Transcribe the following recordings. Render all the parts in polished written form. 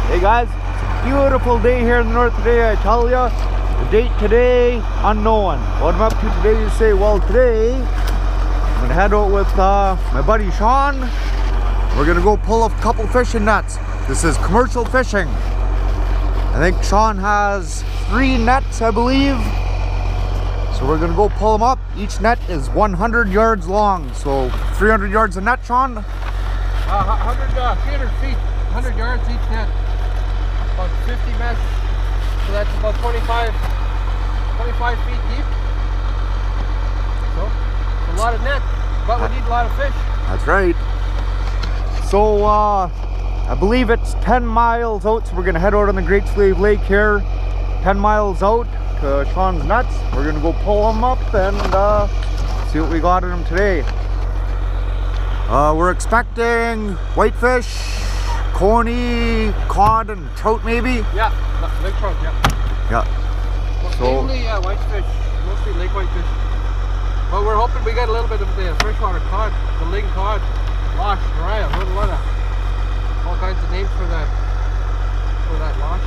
Hey guys, it's a beautiful day here in the north today, I tell ya. The date today, unknown. What I'm up to today, you say, well today, I'm gonna head out with my buddy Shawn. We're gonna go pull a couple fishing nets. This is commercial fishing. I think Shawn has 3 nets, I believe. So we're gonna go pull them up. Each net is 100 yards long. So 300 yards a net, Shawn? 300 feet, 100 yards each net. About 50 mesh. So that's about 25 feet deep. So it's a lot of net, but we need a lot of fish. That's right. So I believe it's 10 miles out, so we're gonna head out on the Great Slave Lake here. 10 miles out to Shawn's nuts. We're gonna go pull them up and see what we got in them today. We're expecting whitefish, coney, cod, and trout maybe. Yeah, lake trout. Yeah. So mainly whitefish, mostly lake whitefish. But we're hoping we get a little bit of the freshwater cod, the ling cod, losh, raya, what all kinds of names for that losh.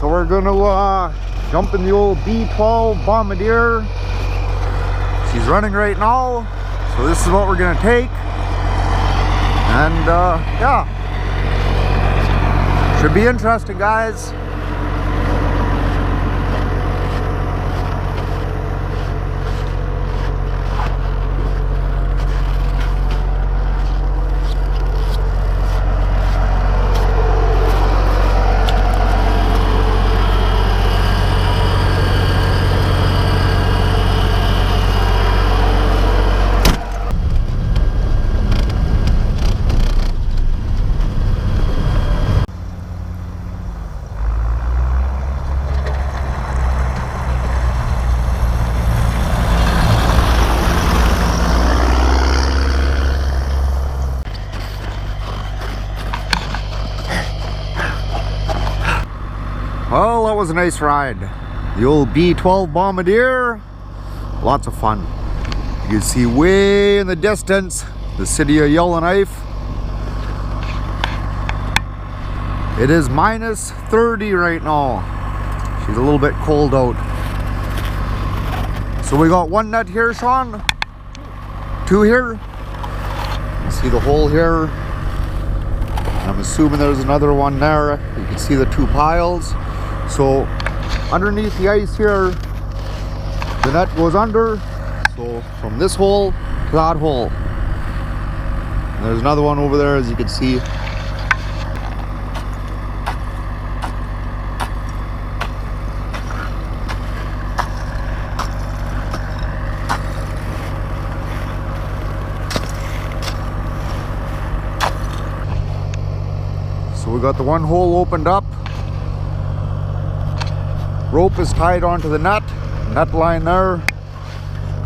So we're gonna jump in the old B12 bombardier. She's running right now. So this is what we're gonna take. And yeah. Should be interesting, guys. Well, that was a nice ride. The old B12 bombardier. Lots of fun. You can see way in the distance the city of Yellowknife. It is minus 30 right now. She's a little bit cold out. So we got 1 net here, Shawn. 2 here. You see the hole here. I'm assuming there's another one there. You can see the 2 piles. So underneath the ice here, the net goes under. So from this hole to that hole. And there's another one over there, as you can see. So we got the one hole opened up. Rope is tied onto the net line there.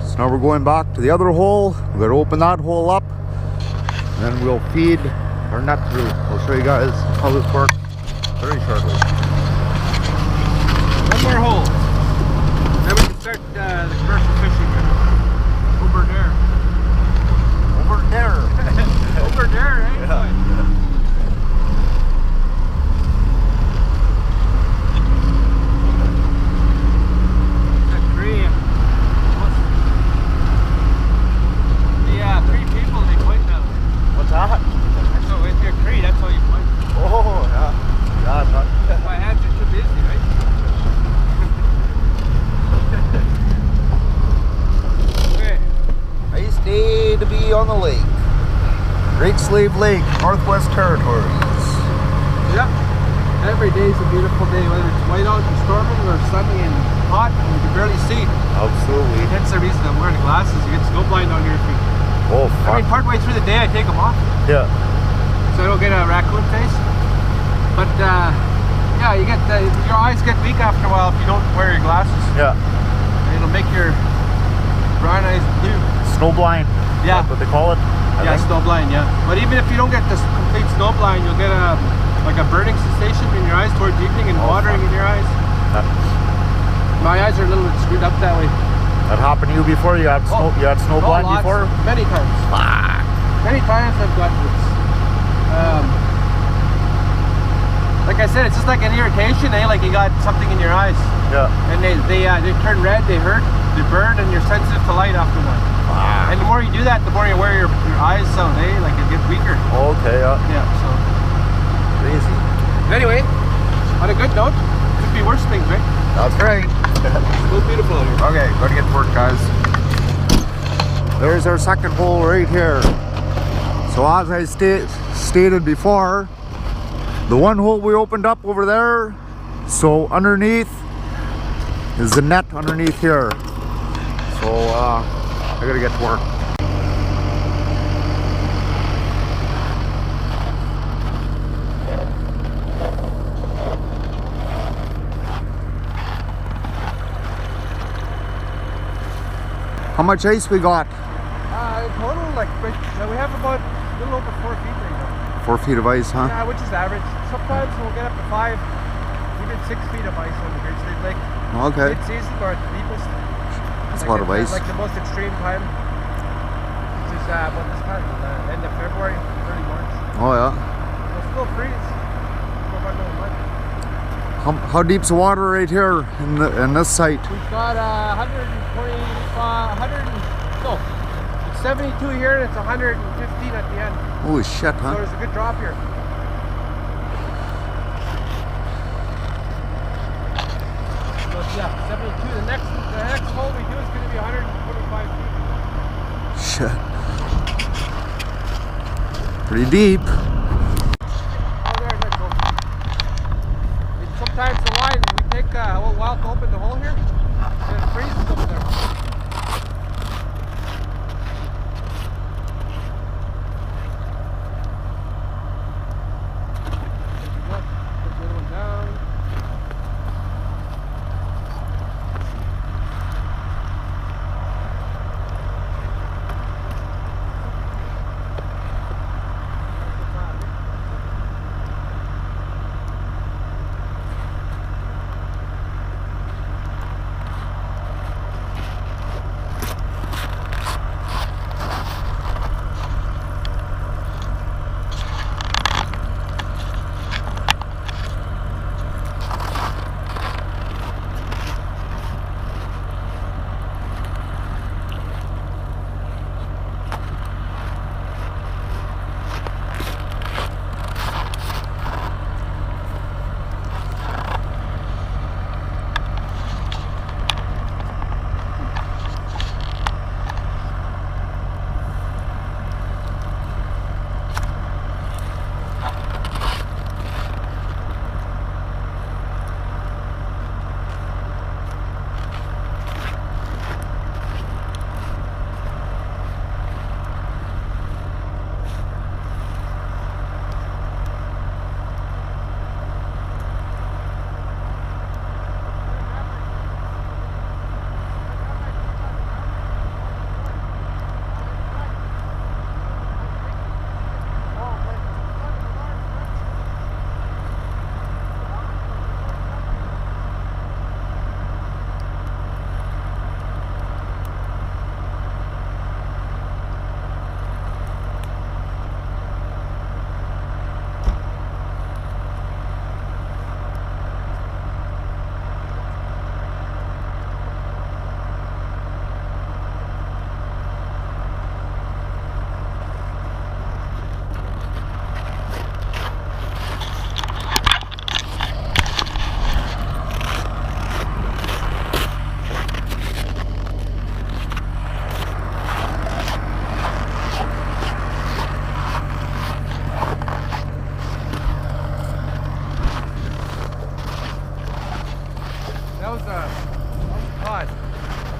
So now we're going back to the other hole. We're going to open that hole up, and then we'll feed our net through. I'll show you guys how this works very shortly. One more hole. Then we can start the commercial fishing. Over there. Over there. Over there, right? Yeah. On the lake, Great Slave Lake, Northwest Territories. Yep, every day is a beautiful day, whether it's white out and storming or sunny and hot and you can barely see. Absolutely. That's the reason I'm wearing the glasses. You get snow blind on your feet. Oh, fuck. I mean, partway through the day I take them off. Yeah. So I don't get a raccoon face. But yeah, you get your eyes get weak after a while if you don't wear your glasses. Yeah. And it'll make your brown eyes blue. Snow blind. Yeah. That's what they call it. Yeah, snow blind, yeah. But even if you don't get this complete snow blind, you'll get like a burning sensation in your eyes towards evening and watering in your eyes. My eyes are a little bit screwed up that way. That happened to you before? You had snow blind before? Many times. Many times I've got this. like I said, it's just like an irritation, eh? Like you got something in your eyes. Yeah. And they turn red, they hurt, they burn, and you're sensitive to light after one. Wow. And the more you do that, the more you wear your eyes out, eh? Like it gets weaker. Okay, yeah. Yeah, so. Crazy. But anyway, on a good note, could be worse things, right? That's right. Still beautiful out here. Okay, gotta get to work, guys. There's our second hole right here. So as I stated before, the one hole we opened up over there, so underneath is the net underneath here. So I gotta get to work. How much ice we got? In total, like we have about a little over 4 feet right now. 4 feet of ice, huh? Yeah, which is average. Sometimes we'll get up to 5, even 6 feet of ice on the Great Slave Lake. Okay. Mid-season or at the deepest. That's like a lot of ice. Like the most extreme time, which is about this time, end of February, early March. Oh yeah. It'll still freeze. For about another month. How deep's the water right here in this site? We've got 72 here, and it's 115 at the end. Holy shit, huh? So there's a good drop here. So yeah, 72. The next hole we do is going to be 125 feet. Shit. Pretty deep. Oh, there, let's go. Sometimes the line, we take a little while to open the hole here, and it freezes over there.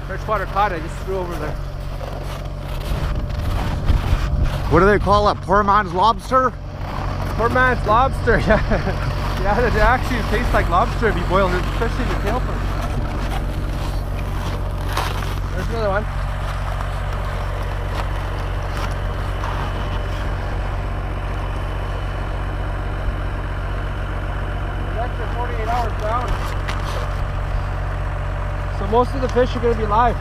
Freshwater cod I just threw over there. What do they call it? Poor man's lobster? Poor man's lobster, yeah. Yeah, it actually tastes like lobster if you boil it, especially the tail part. There's another one. That's for 48 hours down. So most of the fish are going to be live.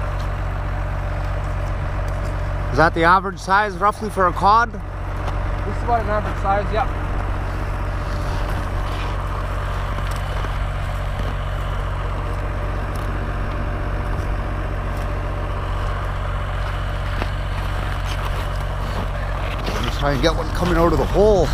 Is that the average size roughly for a cod? This is about an average size, yeah. Try and get one coming out of the hole.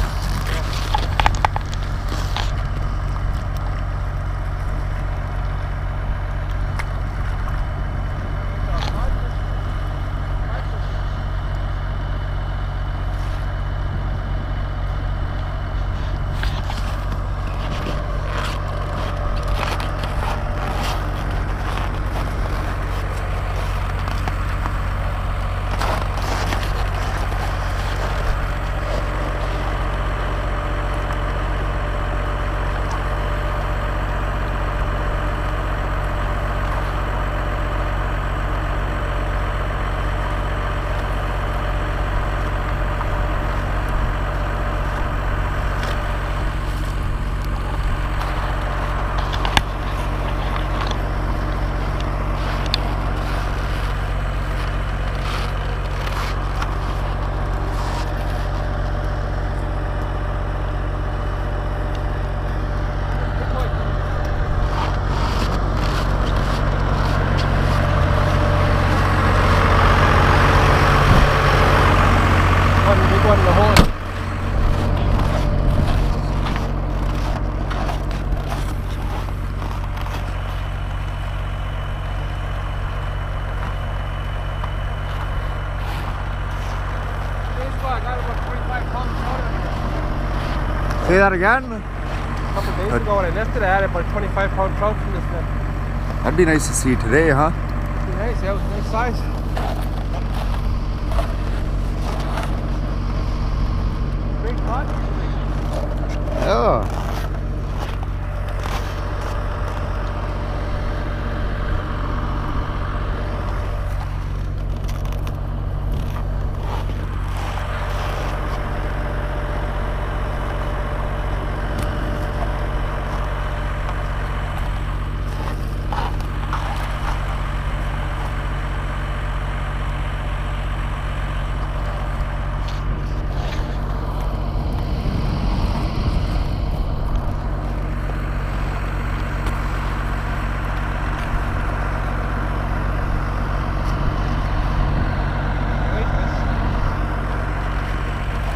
Say that again? A couple days ago when I nested, I had about 25-pound trout in this net. That'd be nice to see today, huh? Pretty nice, yeah, it was a nice size. Great caught. Yeah.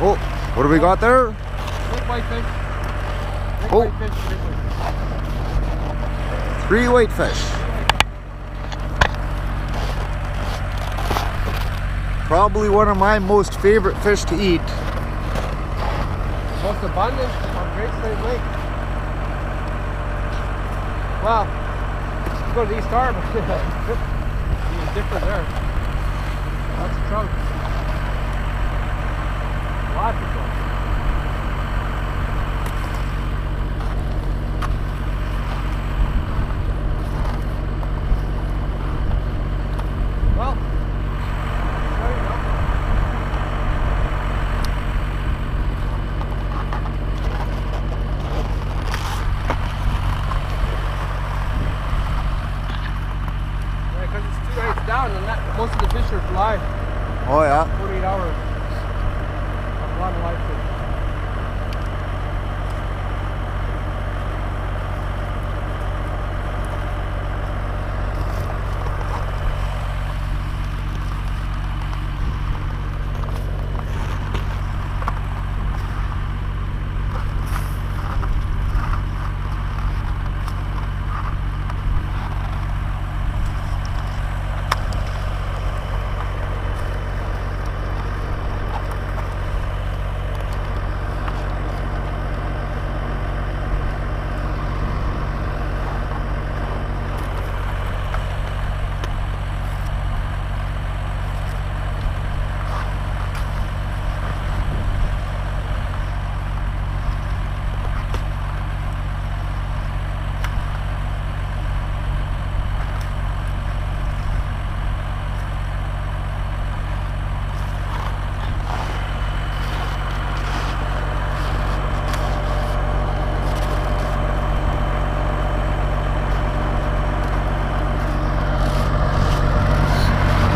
Oh, what do we got there? Big whitefish. Big Oh. whitefish, big whitefish. 3 whitefish. Probably one of my most favorite fish to eat. Most abundant on Great Slave Lake. Well, you go to the East Harbor. It's different there. Lots of trout. Lots of trout. Well, there you go. Yeah, because it's 2 nights down and most of the fish are live. Oh yeah. 48 hours. A lot of live fish.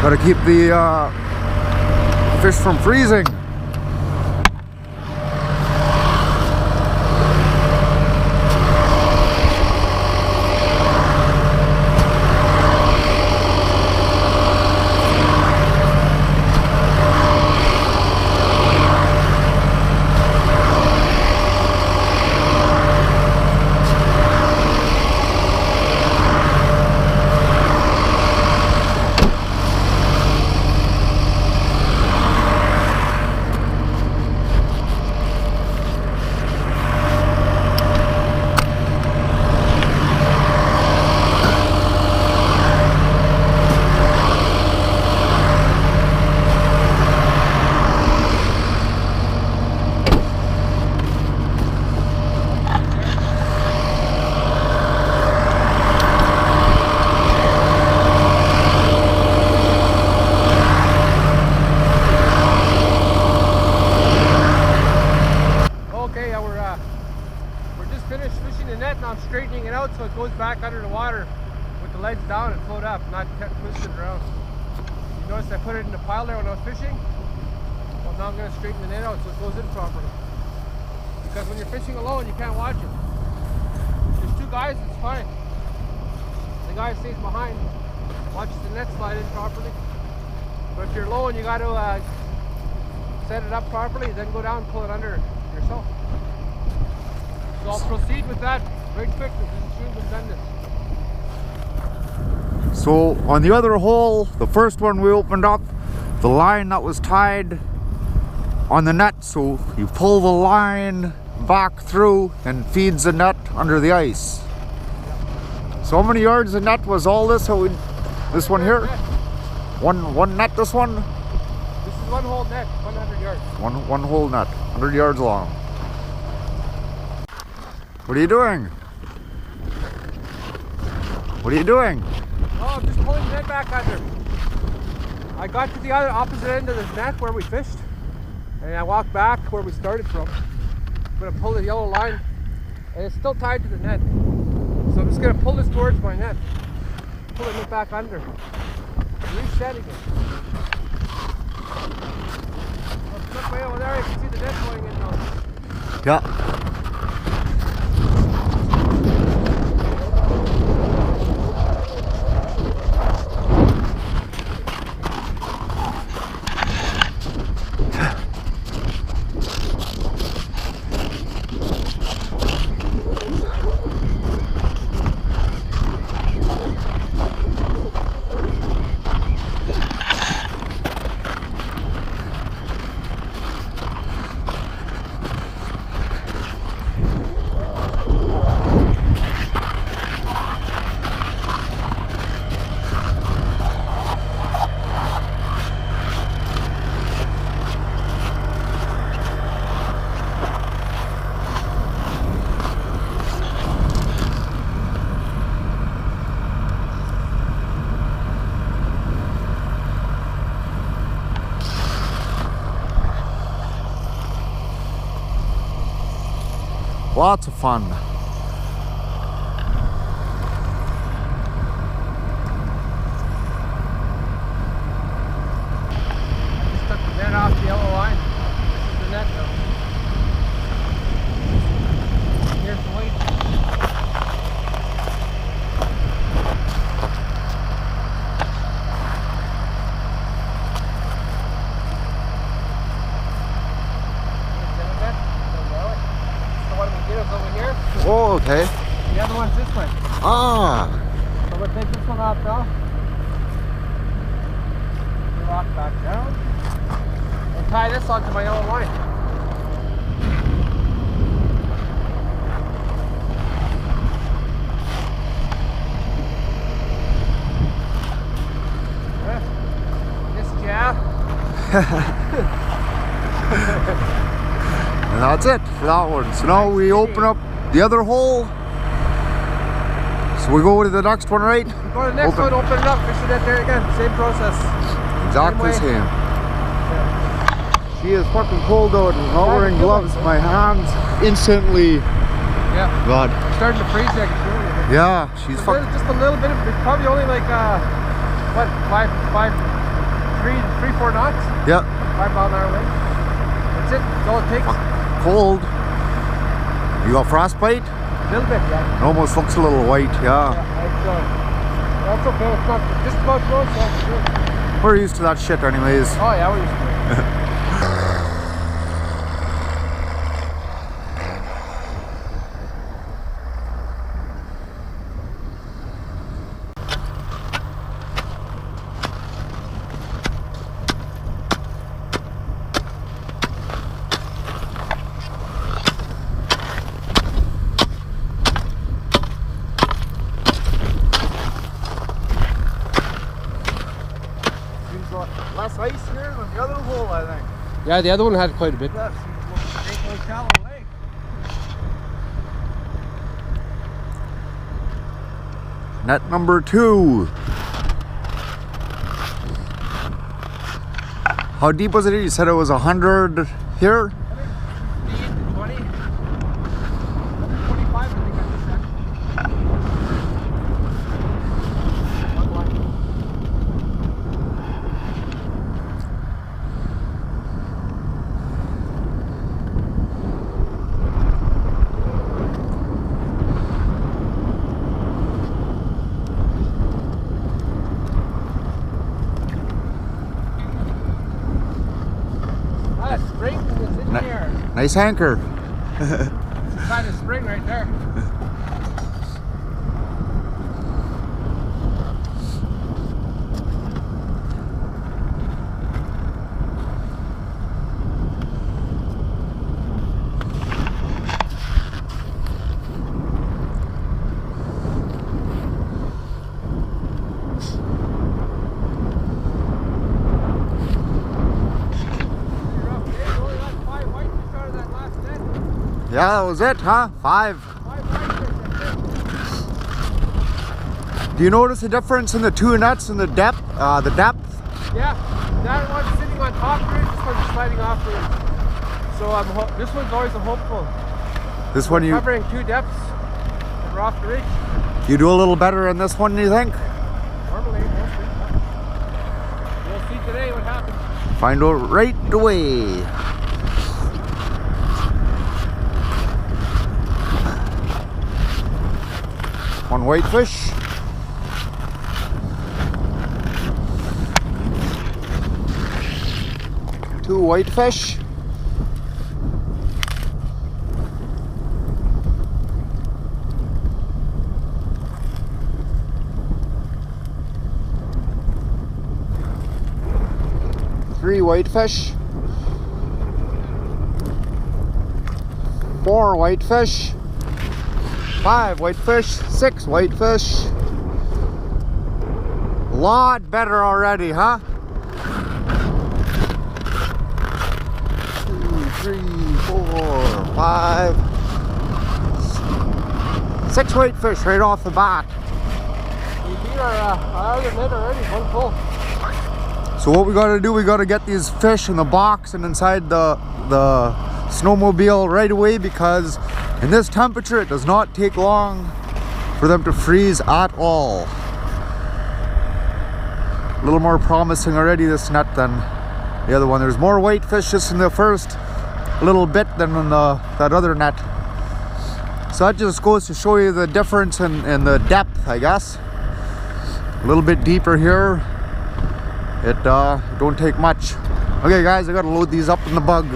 Gotta keep the fish from freezing. we're just finished fishing the net and I'm straightening it out so it goes back under the water with the legs down and float up, not twisted around. You notice I put it in the pile there when I was fishing? Well, now I'm going to straighten the net out so it goes in properly. Because when you're fishing alone, you can't watch it. If there's two guys, it's fine. The guy stays behind, watches the net slide in properly. But if you're low and you got to set it up properly, then go down and pull it under yourself. So I'll proceed with that very quick as soon as I've done this. So on the other hole, the first one we opened up, the line that was tied on the net, so you pull the line back through and feeds the net under the ice. So how many yards of net was all this? This one here? One net, this one? This is one whole net, 100 yards. One whole net, 100 yards long. What are you doing? What are you doing? Oh, I'm just pulling the net back under. I got to the other opposite end of the net where we fished, and I walked back where we started from. I'm going to pull the yellow line, and it's still tied to the net. So I'm just going to pull this towards my net, pulling it back under, resetting it. Look way over there, you can see the net going in now. Yeah. Lots of fun. I just took the net off the yellow line. This is the net though. Here's the weight. Over here. Oh, okay. The other one's this way. Ah. So we'll take this one off now. Rock back down. And tie this onto my yellow line. This jab. And that's it for that one. So now we open up the other hole. So we go to the next one, right? We go to the next one, open it up, fish the net there again. Same process. Exactly same. She is fucking cold out and not wearing gloves. My hands instantly. Yeah. God. It's starting to freeze. I can feel it. Yeah, she's fucking. Just a little bit of, it's probably only like, what, 3-4 knots? Yeah. 5 mile an hour wind. That's it. That's all it takes. Cold. You got frostbite? A little bit, yeah. It almost looks a little white, yeah. That's okay. It's not just about close, so it's good. We're used to that shit anyways. Oh yeah, we're used to it. Less ice here than the other hole, I think. Yeah, the other one had quite a bit. Yeah, seems like a shallow lake. Net number 2. How deep was it? You said it was 100 here? 15 to 20. Nice anchor. Kind of spring right there. Yeah, that was it, huh? 5. Do you notice the difference in the two nets and the depth? Yeah, that one's sitting on top of it, this one's sliding off it. So this one's always a hopeful. This one you covering 2 depths and we're off the ridge. You do a little better in this one, you think? Normally, mostly. We'll see today what happens. Find out right away. One whitefish. Two whitefish. Three whitefish. 4 whitefish. 5 whitefish, 6 whitefish. A lot better already, huh? 2, 3, 4, 5, 6 whitefish right off the bat. We beat our other net already, 1 pull. So what we gotta do, we gotta get these fish in the box and inside the snowmobile right away, because in this temperature it does not take long for them to freeze at all. A little more promising already, this net, than the other one. There's more whitefish just in the first little bit than in that other net. So that just goes to show you the difference in the depth, I guess. A little bit deeper here. It don't take much. Okay guys, I gotta load these up in the bug.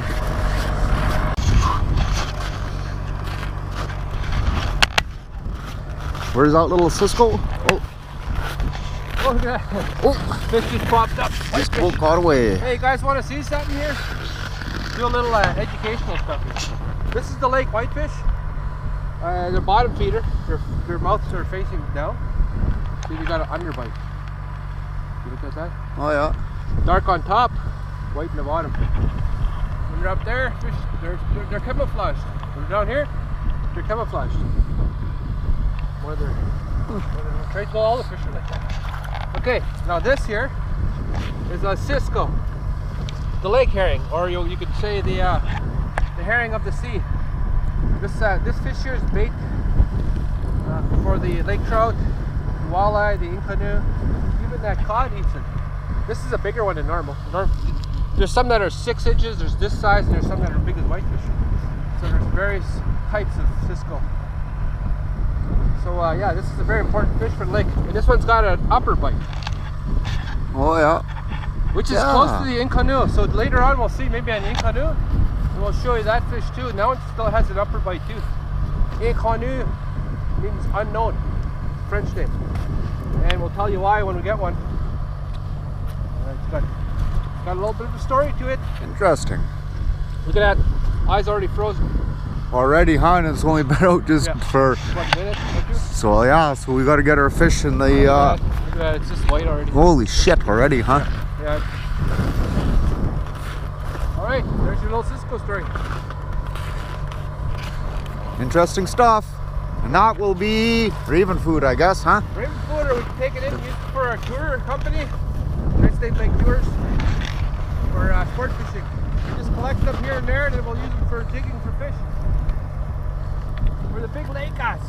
Where's that little Cisco? Oh. Oh, look at that. Oh, fish just popped up. Cisco caught away. Hey, you guys want to see something here? Do a little educational stuff here. This is the lake whitefish. The bottom feeder. Their mouths are facing down. See, they got an underbite. You look at that? Oh yeah. Dark on top, white in the bottom. When you're up there, fish, they're camouflaged. When they're down here, they're camouflaged. Trade to all the fish are like that. Okay, now this here is a Cisco, the lake herring, or you could say the herring of the sea. This fish here is bait for the lake trout, the walleye, the canoe, even that cod eats it. This is a bigger one than normal. There's some that are 6 inches, there's this size, and there's some that are big as whitefish. So there's various types of Cisco. So yeah, this is a very important fish for the lake. And this one's got an upper bite. Oh yeah. Which is close to the canoe. So later on we'll see maybe on the canoe, and we'll show you that fish too. Now it still has an upper bite too. Canoe means unknown, French name. And we'll tell you why when we get one. It's got a little bit of a story to it. Interesting. Look at that, eyes already frozen. Already, huh? And it's only been out just for 1 minute or 2. So yeah, so we got to get our fish in the look at that, it's just white already. Holy shit already, huh? Yeah. Alright, there's your little Cisco story. Interesting stuff. And that will be raven food, I guess, huh? Raven food, or we can take it in and use it for our tour company. Tri-State Lake Tours. For sport fishing. We just collect them here and there, and then we'll use them for digging for fish. For the big lake guys.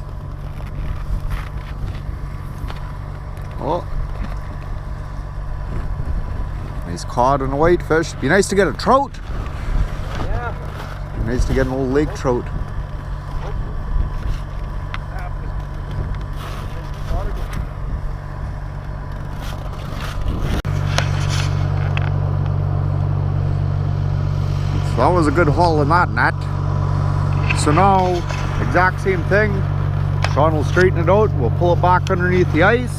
Oh. Nice cod and a whitefish. Be nice to get a trout. Yeah. Be nice to get an old lake trout. So that was a good haul in that net. So now, exact same thing. Shawn will straighten it out. We'll pull it back underneath the ice.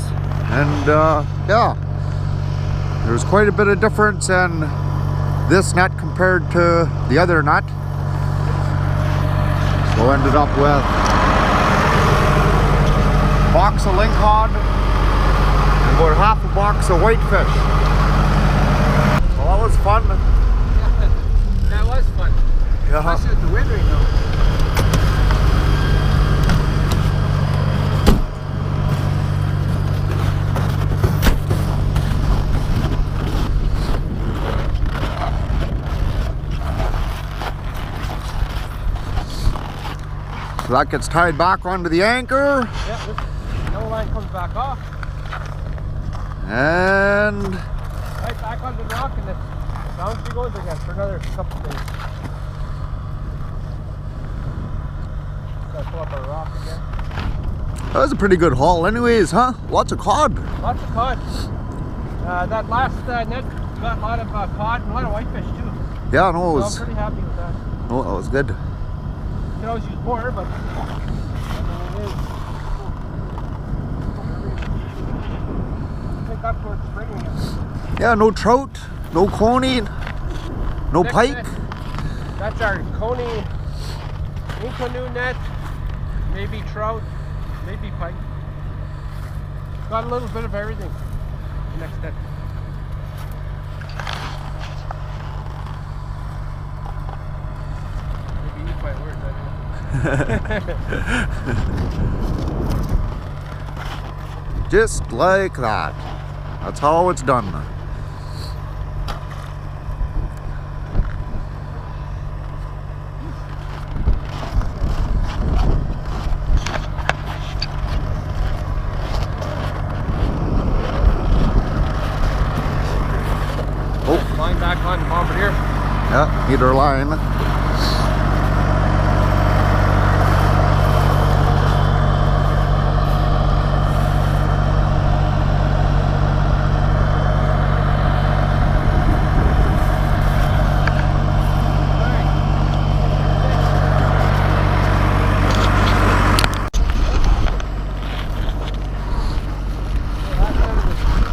And yeah, there's quite a bit of difference in this net compared to the other net. So ended up with a box of lingcod and about half a box of whitefish. Well, that was fun. That was fun. Yeah. Especially with the wind right now. So that gets tied back onto the anchor. Yeah, this yellow line comes back off. And Right back on the rock, and then down she goes again for another couple days. Gotta pull up our rock again. that was a pretty good haul anyways, huh? Lots of cod. Lots of cod. That last net got a lot of cod and a lot of whitefish too. Yeah, no, it So was, I'm pretty happy with that. no, that was good. You can always use more, but I mean, it is. I think that's where it's bringing us. Yeah, no trout, no coney, no Next pike. net, that's our coney in canoe net, maybe trout, maybe pike. Got a little bit of everything. Next net. Maybe eat my words, I don't know. Just like that. That's how it's done. Oh, Line back on Bombardier. yeah, need our line.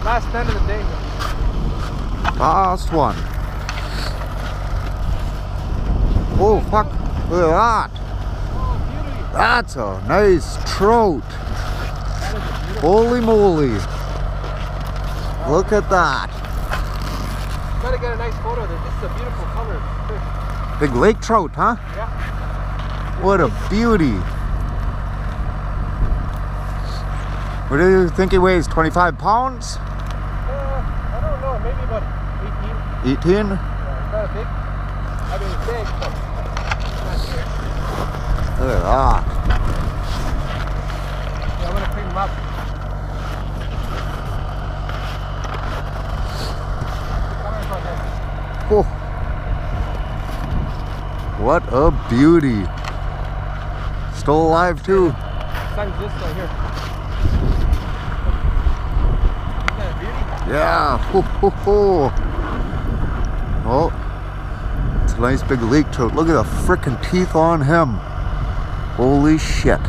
Last net of the day. Last one. Oh, fuck. Look at that. Oh, beauty. That's a nice trout. That is a beautiful. Holy moly. Look at that. Gotta get a nice photo of this. This is a beautiful color fish. Big lake trout, huh? Yeah. What a beauty. What do you think he weighs? 25 pounds? I don't know. Maybe about 18. 18? Yeah, it's not a big. I mean, it's big, but not huge. Look at that. Yeah, I'm gonna clean them up. Colors on this. Oh. What a beauty. Still alive too. Sun's this right here. Isn't that a beauty? Yeah. Ho, ho, ho. Oh. It's a nice big lake trout. Look at the frickin' teeth on him. Holy shit.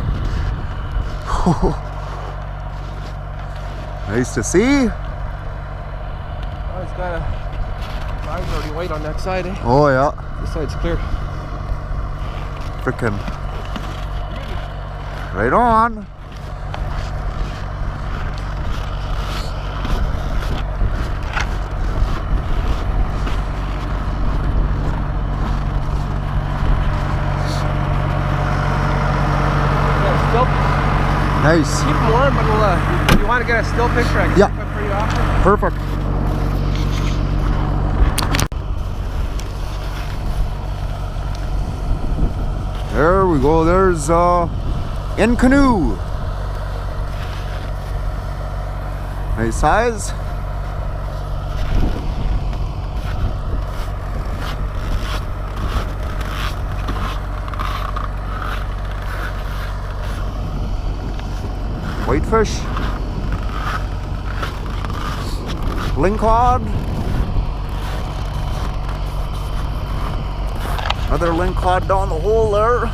Nice to see. Oh, he's got a eyes already white on that side, eh? Oh yeah. This side's clear. Frickin' right on. Nice. Keep them warm, but we'll, if you want to get a still picture, I can Yeah. take one pretty often. Perfect. There we go. There's in canoe. Nice size. Whitefish. Lingcod. Another lingcod down the hole there.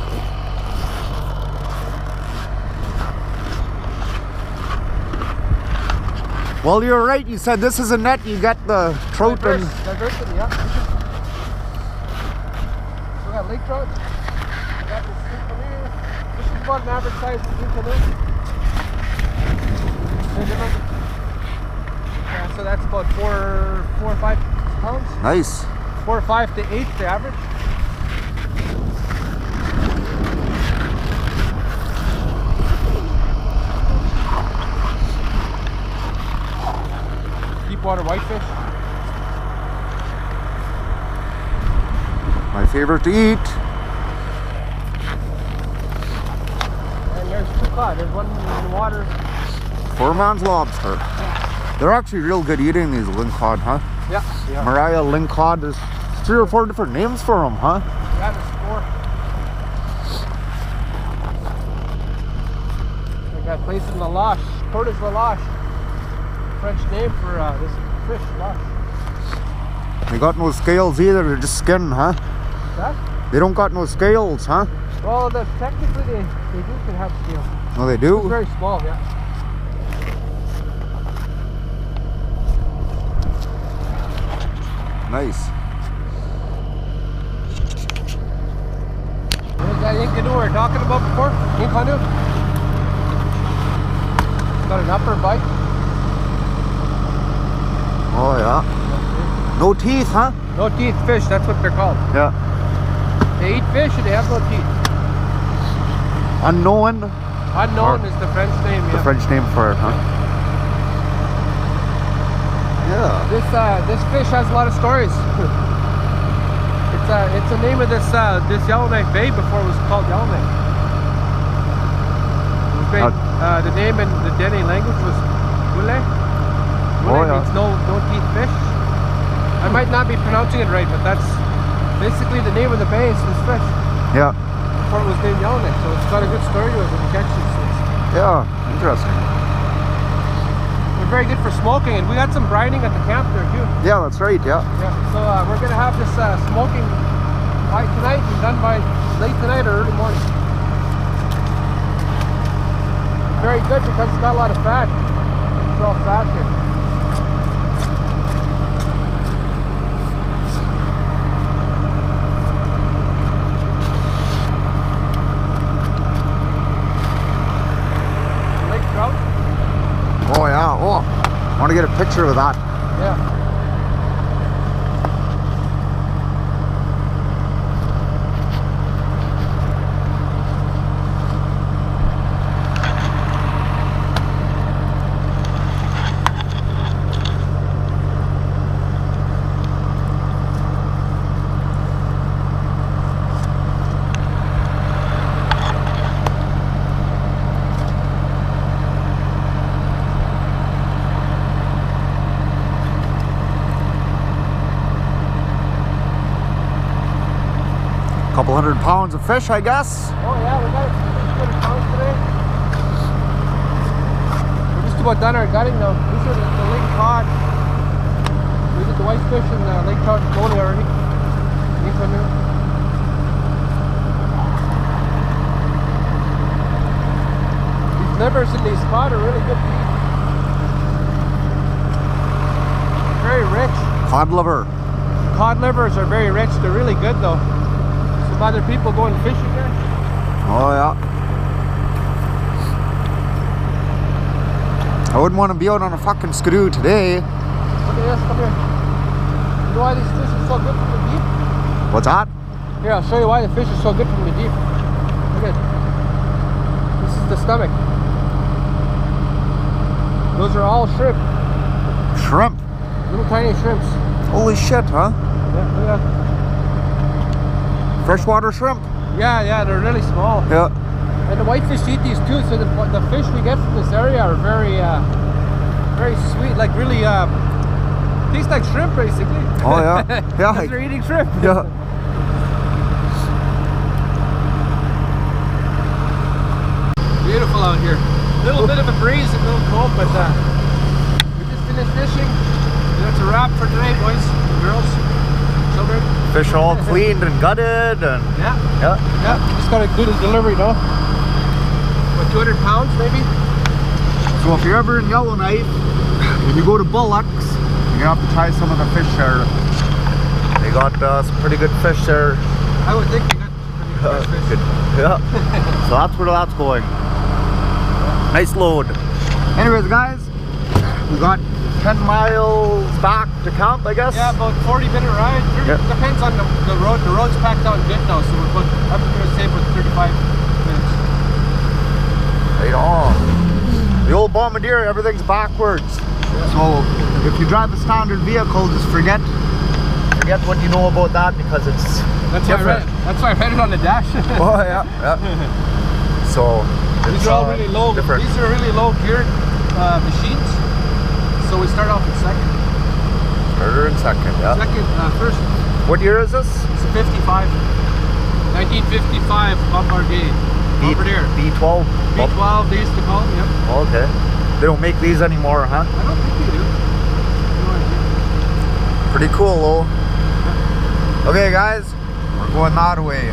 Well, you're right. You said this is a net. You got the trout and... Diversity, yeah. So we got lake trout. We got this skin canoe. This is about an average size skin canoe. Yeah, so that's about 4 or 5 pounds. Nice. 4 or 5 to 8, the average. Deep water whitefish. My favorite to eat. And there's 2 cod. There's one in the water. Poor man's lobster. They're actually real good eating, these lingcod, huh? Yeah. Mariah lingcod. There's 3 or 4 different names for them, huh? Yeah, there's 4. I got placed in the lache. Cordes la lache. French name for this fish, lache. They got no scales either, they're just skin, huh? That? They don't got no scales, huh? Well, technically they do can have scales. Oh, they It's do? very small, yeah. Nice. There's that ink canoe we were talking about before. Ink canoe. Got an upper bite. Oh, yeah. No teeth, huh? No teeth fish, that's what they're called. Yeah. They eat fish and they have no teeth. Unknown? Unknown is the French name, The yeah. French name for it, huh? Yeah. This fish has a lot of stories. It's the name of this Yellowknife Bay before it was called Yellowknife. The name in the Dene language was Wule. Wule means no teeth fish. I might not be pronouncing it right, but that's basically the name of the bay is this fish. Yeah. Before it was named Yellowknife, so it's got a good story to it when you catch these things. Yeah, interesting. They're very good for smoking, and we got some brining at the camp there too. Yeah, that's right, yeah. Yeah, so we're gonna have this smoking by tonight and done by late tonight or early morning. Very good because it's got a lot of fat. It's all fat here. Lake trout? Oh, yeah. Oh, I want to get a picture of that. Yeah. Couple 100 pounds of fish, I guess. Oh yeah, we got 600 pounds today. We're just about done our gutting now. These are the lake cod. We did the whitefish and the lake trout floating already. These one there. These livers in these cod are really good to eat. Very rich. Cod liver. Cod livers are very rich. They're really good though. Some other people going fishing there. Oh, yeah. I wouldn't want to be out on a fucking skidoo today. Look at this, come here. You know why these fish are so good from the deep? What's that? Here, I'll show you why the fish are so good from the deep. Look at it. This is the stomach. Those are all shrimp. Shrimp. Little tiny shrimps. Holy shit, huh? Yeah, look at that. Freshwater shrimp. Yeah, they're really small. Yeah. And the whitefish eat these too, so the fish we get from this area are very sweet, like really tastes like shrimp basically. Oh yeah. Yeah. Because they're eating shrimp. Yeah. Beautiful out here. A little bit of a breeze, a little cold, but we just finished fishing. That's a wrap for tonight, boys and girls, children. Fish all cleaned and gutted and Yeah. Just got to do the delivery now. What, 200 pounds maybe? So if you're ever in Yellowknife, when you go to Bullocks, you're gonna have to try some of the fish there. They got some pretty good fish there. I would think they got pretty good fish. Yeah. So that's where that's going. Nice load. Anyways, guys, we got 10 miles back to camp, I guess. Yeah, about 40-minute ride. Depends on the road. The road's packed out good now, so we're about, I'm gonna say about 35 minutes. Right on. The old Bombardier, everything's backwards. So if you drive a standard vehicle, just forget what you know about that, because it's different. That's why I read it on the dash. Oh yeah, yeah. So these are all really low. Different. These are really low geared machines. So we start off in second. Starter in second, yeah. Second, first. What year is this? It's a 55. 1955 Bombardier. Bombardier. B12. B12 they used to call them, yep. Oh, okay. They don't make these anymore, huh? I don't think they do. No idea. Pretty cool though. Okay guys, we're going that way.